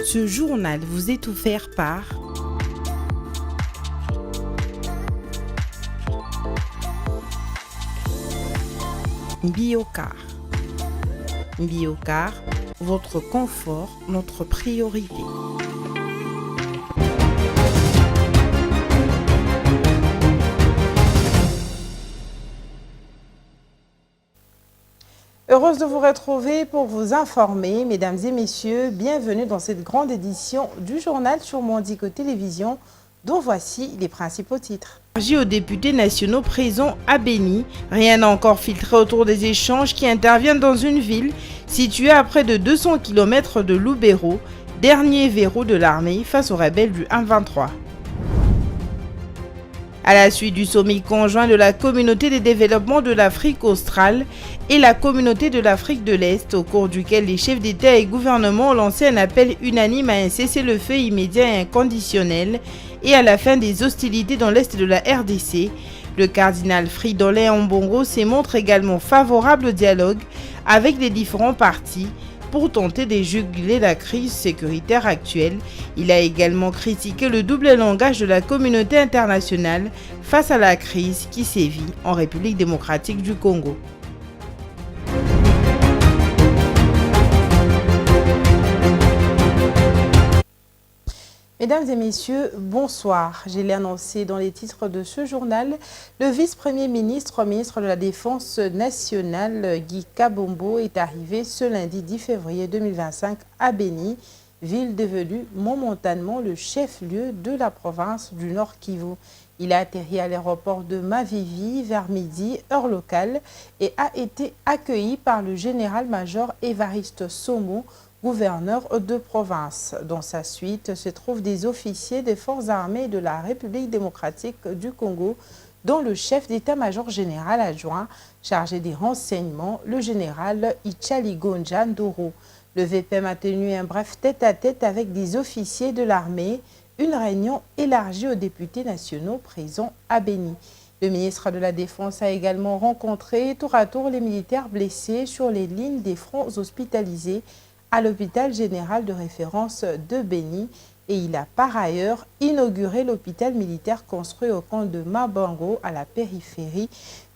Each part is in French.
Ce journal vous est offert par Biocar. Biocar, votre confort, notre priorité. Heureuse de vous retrouver pour vous informer, mesdames et messieurs, bienvenue dans cette grande édition du journal sur Mondico Télévision, dont voici les principaux titres. Aux députés nationaux présents à Béni, rien n'a encore filtré autour des échanges qui interviennent dans une ville située à près de 200 km de Lubero, dernier verrou de l'armée face aux rebelles du M23. À la suite du sommet conjoint de la Communauté des développements de l'Afrique australe et la Communauté de l'Afrique de l'Est, au cours duquel les chefs d'État et gouvernement ont lancé un appel unanime à un cessez-le-feu immédiat et inconditionnel et à la fin des hostilités dans l'Est de la RDC, le cardinal Fridolin Ambongo se montre également favorable au dialogue avec les différents partis pour tenter de juguler la crise sécuritaire actuelle. Il a également critiqué le double langage de la communauté internationale face à la crise qui sévit en République démocratique du Congo. Mesdames et messieurs, bonsoir. Je l'ai annoncé dans les titres de ce journal. Le vice-premier ministre, ministre de la Défense nationale, Guy Kabombo, est arrivé ce lundi 10 février 2025 à Béni, ville devenue momentanément le chef-lieu de la province du Nord Kivu. Il a atterri à l'aéroport de Mavivi vers midi, heure locale, et a été accueilli par le général-major Évariste Somo, gouverneur de province. Dans sa suite se trouvent des officiers des forces armées de la République démocratique du Congo, dont le chef d'état-major général adjoint chargé des renseignements, le général Ichaligonja Ndoro. Le VPM a tenu un bref tête-à-tête avec des officiers de l'armée, une réunion élargie aux députés nationaux présents à Béni. Le ministre de la Défense a également rencontré tour à tour les militaires blessés sur les lignes des fronts hospitalisés à l'hôpital général de référence de Béni, et il a par ailleurs inauguré l'hôpital militaire construit au camp de Mabango à la périphérie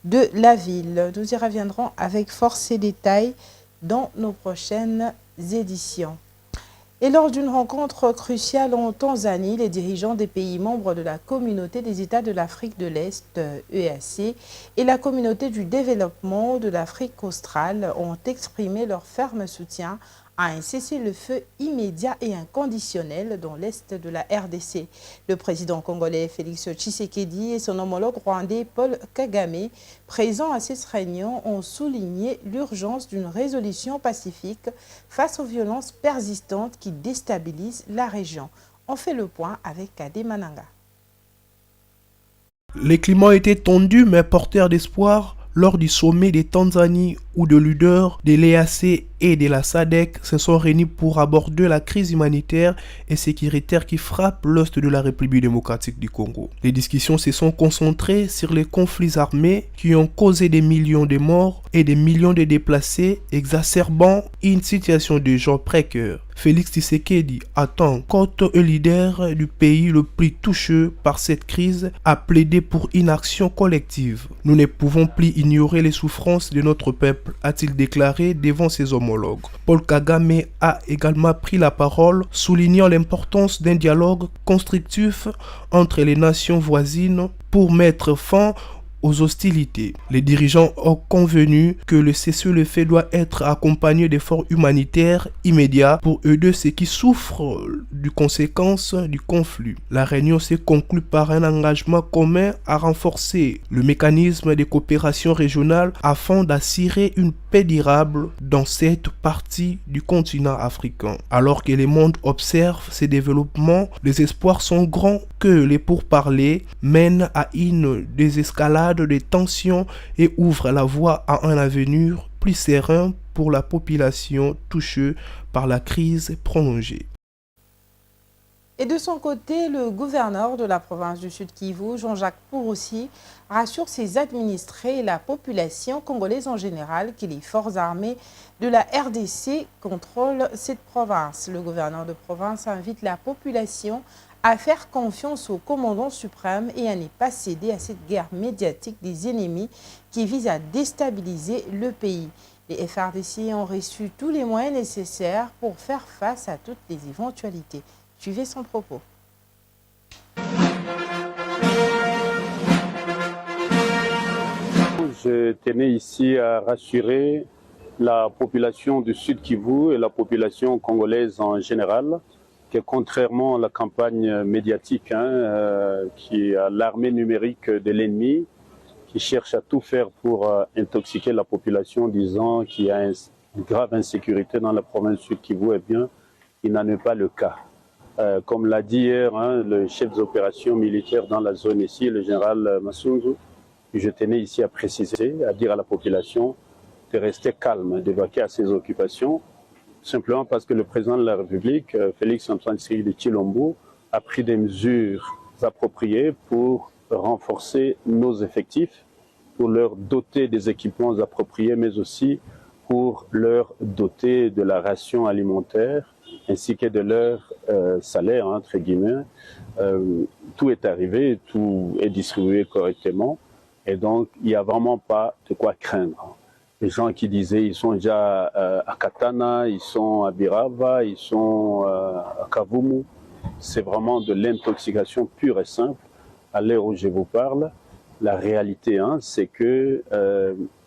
de la ville. Nous y reviendrons avec force et détails dans nos prochaines éditions. Et lors d'une rencontre cruciale en Tanzanie, les dirigeants des pays membres de la Communauté des États de l'Afrique de l'Est, EAC, et la Communauté du développement de l'Afrique australe ont exprimé leur ferme soutien à un cessez-le-feu immédiat et inconditionnel dans l'Est de la RDC. Le président congolais Félix Tshisekedi et son homologue rwandais Paul Kagame, présents à cette réunion, ont souligné l'urgence d'une résolution pacifique face aux violences persistantes qui déstabilisent la région. On fait le point avec Kade Mananga. Les climats étaient tendus mais porteurs d'espoir lors du sommet des Tanzanie où des leaders de l'EAC et de la SADC se sont réunis pour aborder la crise humanitaire et sécuritaire qui frappe l'est de la République démocratique du Congo. Les discussions se sont concentrées sur les conflits armés qui ont causé des millions de morts et des millions de déplacés, exacerbant une situation de gens précaires. Félix Tshisekedi attend qu'autre leader du pays le plus touché par cette crise a plaidé pour une action collective. Nous ne pouvons plus ignorer les souffrances de notre peuple, a-t-il déclaré devant ses homologues. Paul Kagame a également pris la parole, soulignant l'importance d'un dialogue constructif entre les nations voisines pour mettre fin aux hostilités. Les dirigeants ont convenu que le cessez-le-feu doit être accompagné d'efforts humanitaires immédiats pour aider ceux qui souffrent des conséquences du conflit. La réunion s'est conclue par un engagement commun à renforcer le mécanisme de coopération régionale afin d'assurer une paix durable dans cette partie du continent africain. Alors que le monde observe ces développements, les espoirs sont grands que les pourparlers mènent à une désescalade des tensions et ouvrent la voie à un avenir plus serein pour la population touchée par la crise prolongée. Et de son côté, le gouverneur de la province du Sud-Kivu, Jean-Jacques Purusi, rassure ses administrés et la population congolaise en général que les forces armées de la RDC contrôlent cette province. Le gouverneur de province invite la population à faire confiance au commandant suprême et à ne pas céder à cette guerre médiatique des ennemis qui vise à déstabiliser le pays. Les FARDC ont reçu tous les moyens nécessaires pour faire face à toutes les éventualités. Suivez son propos. Je tenais ici à rassurer la population du Sud Kivu et la population congolaise en général que contrairement à la campagne médiatique qui est l'armée numérique de l'ennemi, qui cherche à tout faire pour intoxiquer la population disant qu'il y a une grave insécurité dans la province du Sud Kivu, eh bien, il n'en est pas le cas. Comme l'a dit hier le chef des opérations militaires dans la zone ici, le général Massunzu, je tenais ici à préciser, à dire à la population de rester calme, d'évacuer à ses occupations, simplement parce que le président de la République, Félix-Antoine Tshisekedi, a pris des mesures appropriées pour renforcer nos effectifs, pour leur doter des équipements appropriés, mais aussi pour leur doter de la ration alimentaire ainsi que de leur salaire, entre guillemets. Tout est arrivé, tout est distribué correctement et donc il n'y a vraiment pas de quoi craindre. Les gens qui disaient ils sont déjà à Katana, ils sont à Birava, ils sont à Kavumu, c'est vraiment de l'intoxication pure et simple. À l'heure où je vous parle, la réalité, c'est que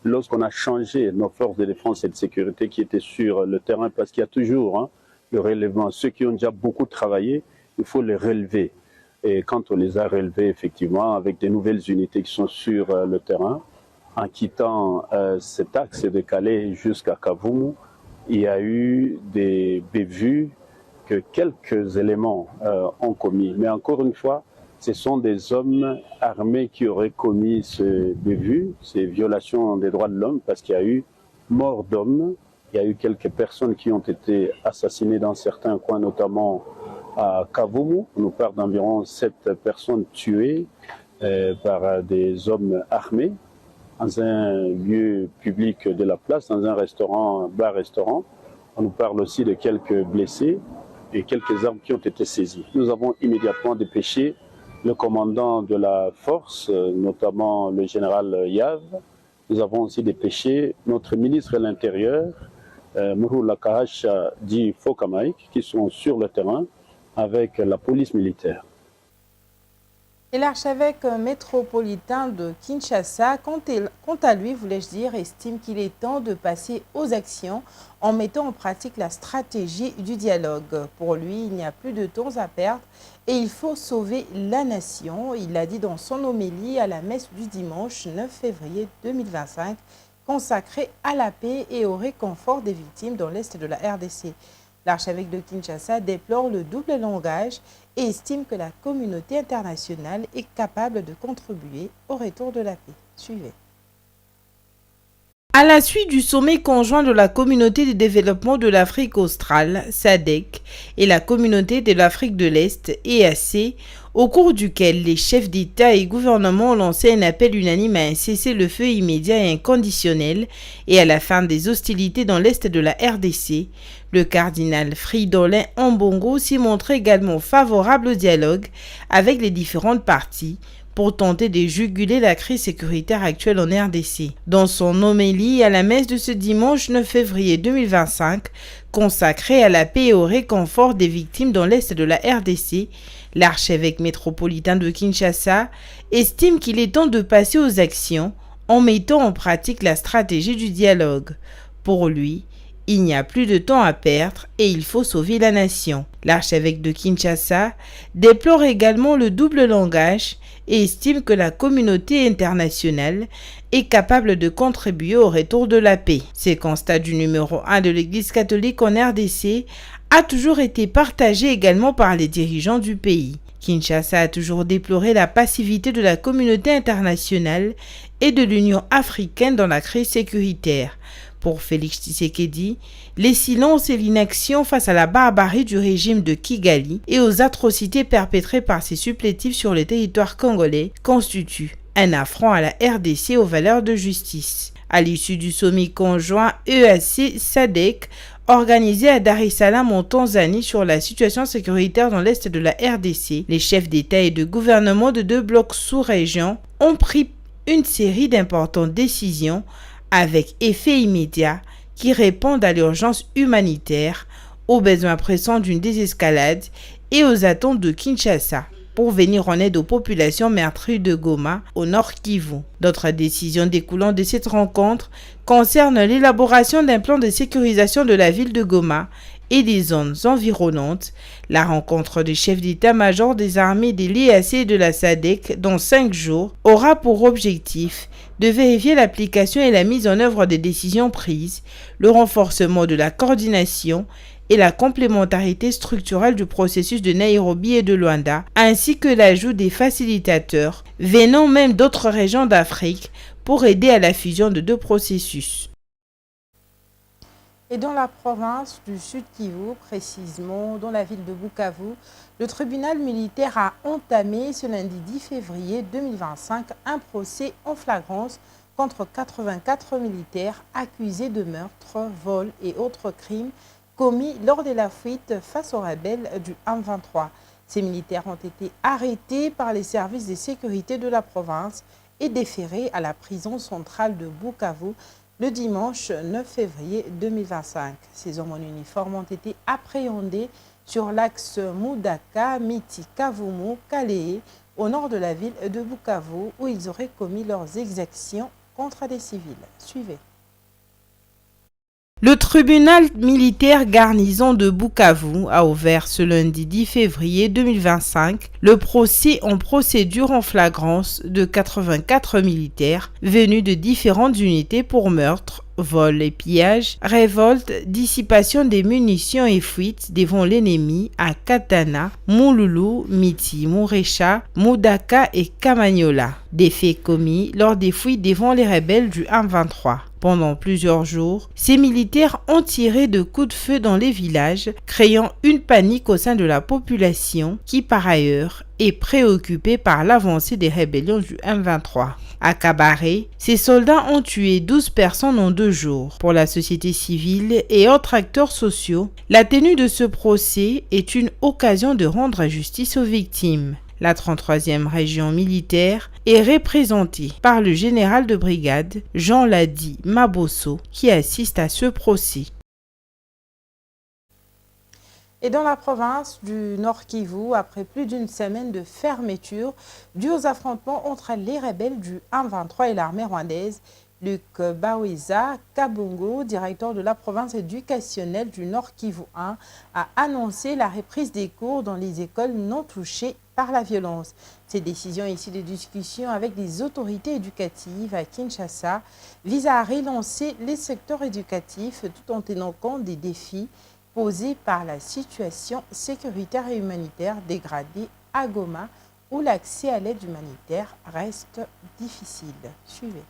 lorsqu'on a changé nos forces de défense et de sécurité qui étaient sur le terrain, parce qu'il y a toujours le relèvement, ceux qui ont déjà beaucoup travaillé, il faut les relever. Et quand on les a relevés, effectivement, avec des nouvelles unités qui sont sur le terrain, en quittant cet axe de Calais jusqu'à Kavumu, il y a eu des bévues que quelques éléments ont commis. Mais encore une fois, ce sont des hommes armés qui auraient commis ces bévues, ces violations des droits de l'homme, parce qu'il y a eu mort d'hommes, il y a eu quelques personnes qui ont été assassinées dans certains coins, notamment à Kavumu. On nous parle d'environ 7 personnes tuées par des hommes armés dans un lieu public de la place, dans un restaurant, bar-restaurant. On nous parle aussi de quelques blessés et quelques armes qui ont été saisies. Nous avons immédiatement dépêché le commandant de la force, notamment le général Yav. Nous avons aussi dépêché notre ministre de l'Intérieur, Mouroula Kahasha dit Fokamaïk, qui sont sur le terrain avec la police militaire. Et l'archevêque métropolitain de Kinshasa, quant à lui, voulais-je dire, estime qu'il est temps de passer aux actions en mettant en pratique la stratégie du dialogue. Pour lui, il n'y a plus de temps à perdre et il faut sauver la nation. Il l'a dit dans son homélie à la messe du dimanche 9 février 2025, consacrée à la paix et au réconfort des victimes dans l'est de la RDC. L'archevêque de Kinshasa déplore le double langage et estime que la communauté internationale est capable de contribuer au retour de la paix. Suivez. À la suite du sommet conjoint de la Communauté de développement de l'Afrique australe, SADC, et la Communauté de l'Afrique de l'Est, EAC, au cours duquel les chefs d'État et gouvernement ont lancé un appel unanime à un cessez-le-feu immédiat et inconditionnel et à la fin des hostilités dans l'Est de la RDC, le cardinal Fridolin Ambongo s'y montrait également favorable au dialogue avec les différentes parties, pour tenter de juguler la crise sécuritaire actuelle en RDC. Dans son homélie à la messe de ce dimanche 9 février 2025, consacrée à la paix et au réconfort des victimes dans l'est de la RDC, l'archevêque métropolitain de Kinshasa estime qu'il est temps de passer aux actions en mettant en pratique la stratégie du dialogue. Pour lui, il n'y a plus de temps à perdre et il faut sauver la nation. L'archevêque de Kinshasa déplore également le double langage et estime que la communauté internationale est capable de contribuer au retour de la paix. Ces constats du numéro 1 de l'Église catholique en RDC a toujours été partagé également par les dirigeants du pays. Kinshasa a toujours déploré la passivité de la communauté internationale et de l'Union africaine dans la crise sécuritaire. Pour Félix Tshisekedi, les silences et l'inaction face à la barbarie du régime de Kigali et aux atrocités perpétrées par ses supplétifs sur le territoire congolais constituent un affront à la RDC aux valeurs de justice. À l'issue du sommet conjoint EAC-SADC organisé à Dar es Salaam en Tanzanie sur la situation sécuritaire dans l'est de la RDC, les chefs d'État et de gouvernement de 2 blocs sous-régions ont pris une série d'importantes décisions avec effet immédiat qui répondent à l'urgence humanitaire, aux besoins pressants d'une désescalade et aux attentes de Kinshasa pour venir en aide aux populations meurtries de Goma, au Nord Kivu. D'autres décisions découlant de cette rencontre concernent l'élaboration d'un plan de sécurisation de la ville de Goma et des zones environnantes, la rencontre des chefs d'état-major des armées de l'EAC et de la SADC dans 5 jours aura pour objectif de vérifier l'application et la mise en œuvre des décisions prises, le renforcement de la coordination et la complémentarité structurelle du processus de Nairobi et de Luanda, ainsi que l'ajout des facilitateurs venant même d'autres régions d'Afrique pour aider à la fusion de 2 processus. Et dans la province du Sud Kivu, précisément dans la ville de Bukavu, le tribunal militaire a entamé ce lundi 10 février 2025 un procès en flagrance contre 84 militaires accusés de meurtre, vol et autres crimes commis lors de la fuite face aux rebelles du M23. Ces militaires ont été arrêtés par les services de sécurité de la province et déférés à la prison centrale de Bukavu le dimanche 9 février 2025. Ces hommes en uniforme ont été appréhendés sur l'axe Moudaka, Miti, Kavumu, Kalehe, au nord de la ville de Bukavu, où ils auraient commis leurs exactions contre des civils. Suivez. Le tribunal militaire garnison de Bukavu a ouvert ce lundi 10 février 2025 le procès en procédure en flagrance de 84 militaires venus de différentes unités pour meurtre, vol et pillage, révolte, dissipation des munitions et fuite devant l'ennemi à Katana, Moululu, Miti, Murecha, Moudaka et Kamanyola. Des faits commis lors des fuites devant les rebelles du M23. Pendant plusieurs jours, ces militaires ont tiré de coups de feu dans les villages, créant une panique au sein de la population qui, par ailleurs, est préoccupée par l'avancée des rébellions du M23. À Kabaré, ces soldats ont tué 12 personnes en 2 jours. Pour la société civile et autres acteurs sociaux, la tenue de ce procès est une occasion de rendre justice aux victimes. La 33e région militaire est représentée par le général de brigade Jean-Ladi Mabosso qui assiste à ce procès. Et dans la province du Nord Kivu, après plus d'une semaine de fermeture due aux affrontements entre les rebelles du M23 et l'armée rwandaise, Luc Baweza Kabongo, directeur de la province éducationnelle du Nord Kivu 1, a annoncé la reprise des cours dans les écoles non touchées par la violence. Ces décisions issues des discussions avec les autorités éducatives à Kinshasa visent à relancer les secteurs éducatifs tout en tenant compte des défis posés par la situation sécuritaire et humanitaire dégradée à Goma, où l'accès à l'aide humanitaire reste difficile. Suivez.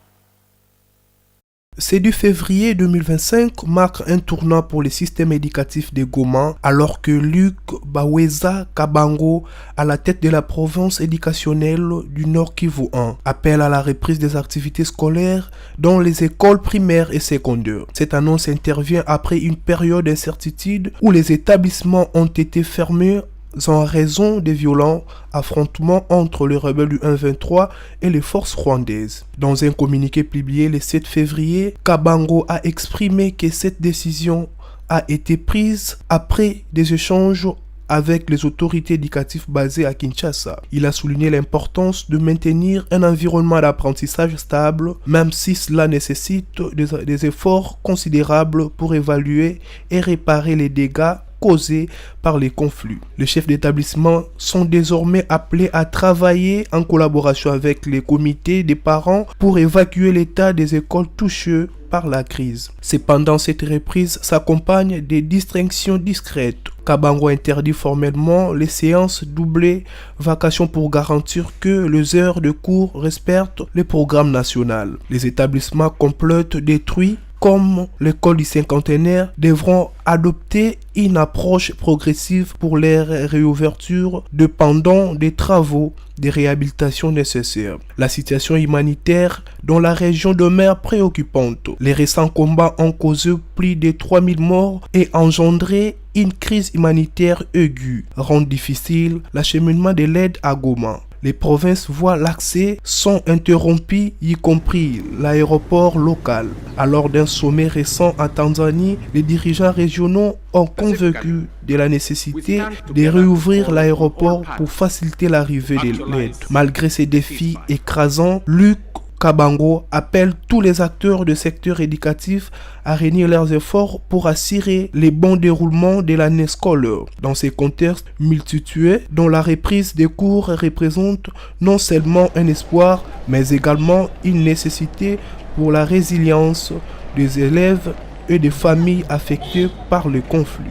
C'est du février 2025 marque un tournant pour le système éducatif de Goma alors que Luc Baweza Kabongo, à la tête de la province éducationnelle du Nord Kivu 1, appelle à la reprise des activités scolaires dans les écoles primaires et secondaires. Cette annonce intervient après une période d'incertitude où les établissements ont été fermés en raison des violents affrontements entre les rebelles du M23 et les forces rwandaises. Dans un communiqué publié le 7 février, Kabongo a exprimé que cette décision a été prise après des échanges avec les autorités éducatives basées à Kinshasa. Il a souligné l'importance de maintenir un environnement d'apprentissage stable, même si cela nécessite des efforts considérables pour évaluer et réparer les dégâts causés par les conflits. Les chefs d'établissement sont désormais appelés à travailler en collaboration avec les comités des parents pour évacuer l'état des écoles touchées par la crise. Cependant, cette reprise s'accompagne des distinctions discrètes Kabango interdit formellement les séances doublées vacations pour garantir que les heures de cours respectent le programme national. Les établissements complets détruits comme l'école du cinquantenaire devront adopter une approche progressive pour leur réouverture dépendant des travaux de réhabilitation nécessaires. La situation humanitaire dans la région demeure préoccupante. Les récents combats ont causé plus de 3000 morts et engendré une crise humanitaire aiguë, rendant difficile l'acheminement de l'aide à Goma. Les provinces voient l'accès sont interrompus, y compris l'aéroport local. Alors d'un sommet récent en Tanzanie, les dirigeants régionaux ont convaincu de la nécessité de réouvrir l'aéroport pour faciliter l'arrivée de l'aide. Malgré ces défis écrasants, Luc Kabango appelle tous les acteurs du secteur éducatif à réunir leurs efforts pour assurer le bon déroulement de l'année scolaire. Dans ces contextes multitués, dont la reprise des cours représente non seulement un espoir, mais également une nécessité pour la résilience des élèves et des familles affectées par le conflit.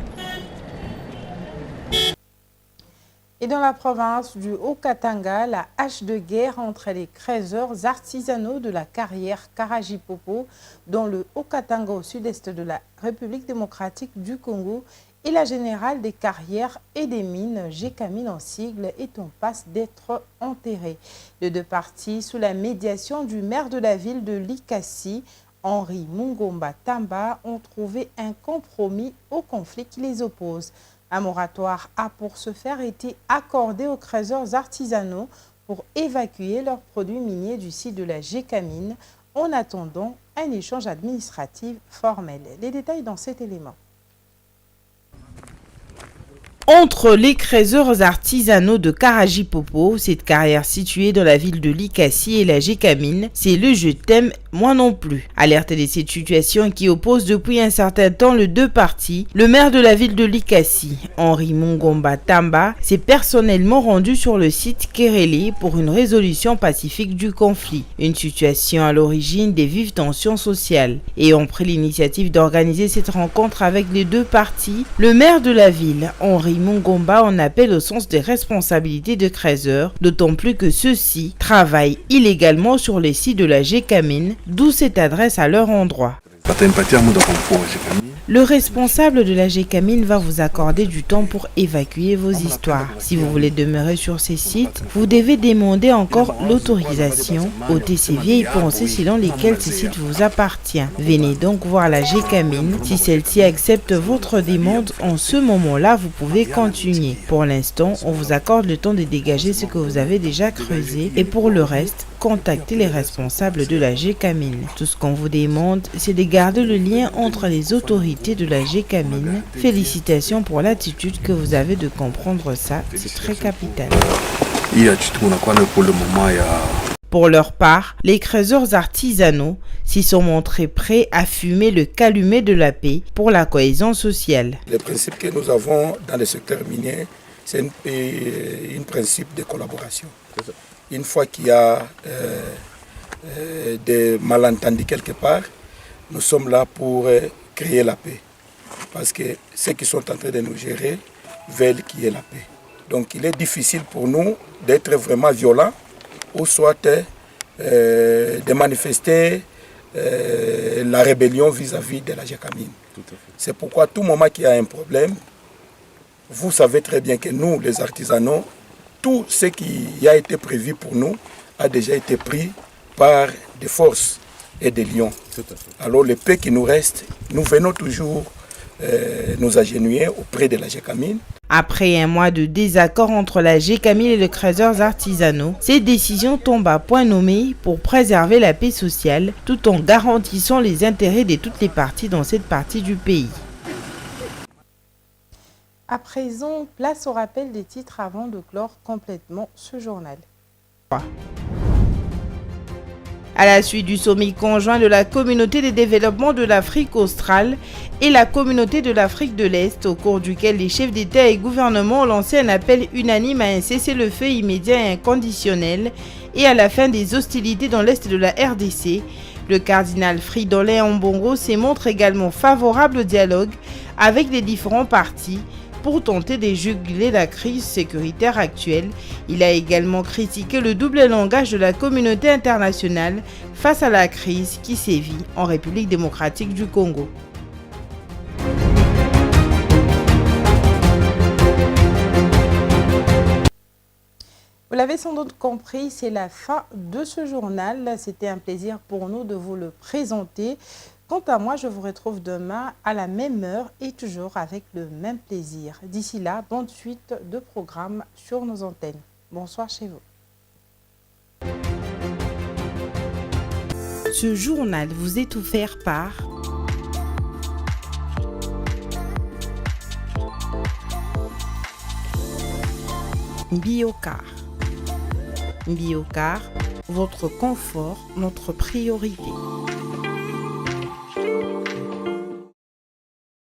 Et dans la province du Haut-Katanga, la hache de guerre entre les créateurs artisanaux de la carrière Karajipopo dans le Haut-Katanga au sud-est de la République démocratique du Congo et la générale des carrières et des mines, GECAMINE en sigle, est en passe d'être enterrée. Les deux parties, sous la médiation du maire de la ville de Likasi, Henri Mungomba Tamba, ont trouvé un compromis au conflit qui les oppose. Un moratoire a pour ce faire été accordé aux créateurs artisanaux pour évacuer leurs produits miniers du site de la GECAMINE en attendant un échange administratif formel. Les détails dans cet élément. Entre les créateurs artisanaux de Karajipopo, cette carrière située dans la ville de Likasi, et la GECAMINE, c'est le je t'aime, moi non plus. Alerte de cette situation qui oppose depuis un certain temps les deux parties, le maire de la ville de Likasi, Henri Mungomba Tamba, s'est personnellement rendu sur le site Kerele pour une résolution pacifique du conflit. Une situation à l'origine des vives tensions sociales. Ayant pris l'initiative d'organiser cette rencontre avec les deux parties, le maire de la ville, Henri Mungomba, en appelle au sens des responsabilités de créateurs, d'autant plus que ceux-ci travaillent illégalement sur les sites de la GECAMINE, d'où cette adresse à leur endroit. Le responsable de la GECAMINE va vous accorder du temps pour évacuer vos histoires. Si vous voulez demeurer sur ces sites, vous devez demander encore l'autorisation au TC Vieilles Pensées selon lesquels ces sites vous appartiennent. Venez donc voir la GECAMINE. Si celle-ci accepte votre demande, en ce moment-là, vous pouvez continuer. Pour l'instant, on vous accorde le temps de dégager ce que vous avez déjà creusé et pour le reste, contactez les responsables de la GECAMINE. Tout ce qu'on vous demande, c'est de garder le lien entre les autorités de la GECAMINE. Félicitations pour l'attitude que vous avez de comprendre ça, c'est très capital. Pour leur part, les créateurs artisanaux s'y sont montrés prêts à fumer le calumet de la paix pour la cohésion sociale. Le principe que nous avons dans le secteur minier, c'est un principe de collaboration. Une fois qu'il y a des malentendus quelque part, nous sommes là pour créer la paix. Parce que ceux qui sont en train de nous gérer veulent qu'il y ait la paix. Donc il est difficile pour nous d'être vraiment violents ou soit de manifester la rébellion vis-à-vis de la GECAMINE. C'est pourquoi à tout moment qu'il y a un problème, vous savez très bien que nous, les artisanaux, tout ce qui a été prévu pour nous a déjà été pris par des forces et des lions. Alors le peu qui nous reste, nous venons toujours nous agenouiller auprès de la GECAMINE. Après un mois de désaccord entre la GECAMINE et les créateurs artisanaux, ces décisions tombent à point nommé pour préserver la paix sociale tout en garantissant les intérêts de toutes les parties dans cette partie du pays. À présent, place au rappel des titres avant de clore complètement ce journal. À la suite du sommet conjoint de la Communauté de développement de l'Afrique australe et la Communauté de l'Afrique de l'Est, au cours duquel les chefs d'État et gouvernement ont lancé un appel unanime à un cessez-le-feu immédiat et inconditionnel et à la fin des hostilités dans l'Est de la RDC, le cardinal Fridolin Ambongo se montre également favorable au dialogue avec les différents partis, pour tenter de juguler la crise sécuritaire actuelle. Il a également critiqué le double langage de la communauté internationale face à la crise qui sévit en République démocratique du Congo. Vous l'avez sans doute compris, c'est la fin de ce journal. C'était un plaisir pour nous de vous le présenter. Quant à moi, je vous retrouve demain à la même heure et toujours avec le même plaisir. D'ici là, bonne suite de programmes sur nos antennes. Bonsoir chez vous. Ce journal vous est offert par Biocar. Biocar, votre confort, notre priorité.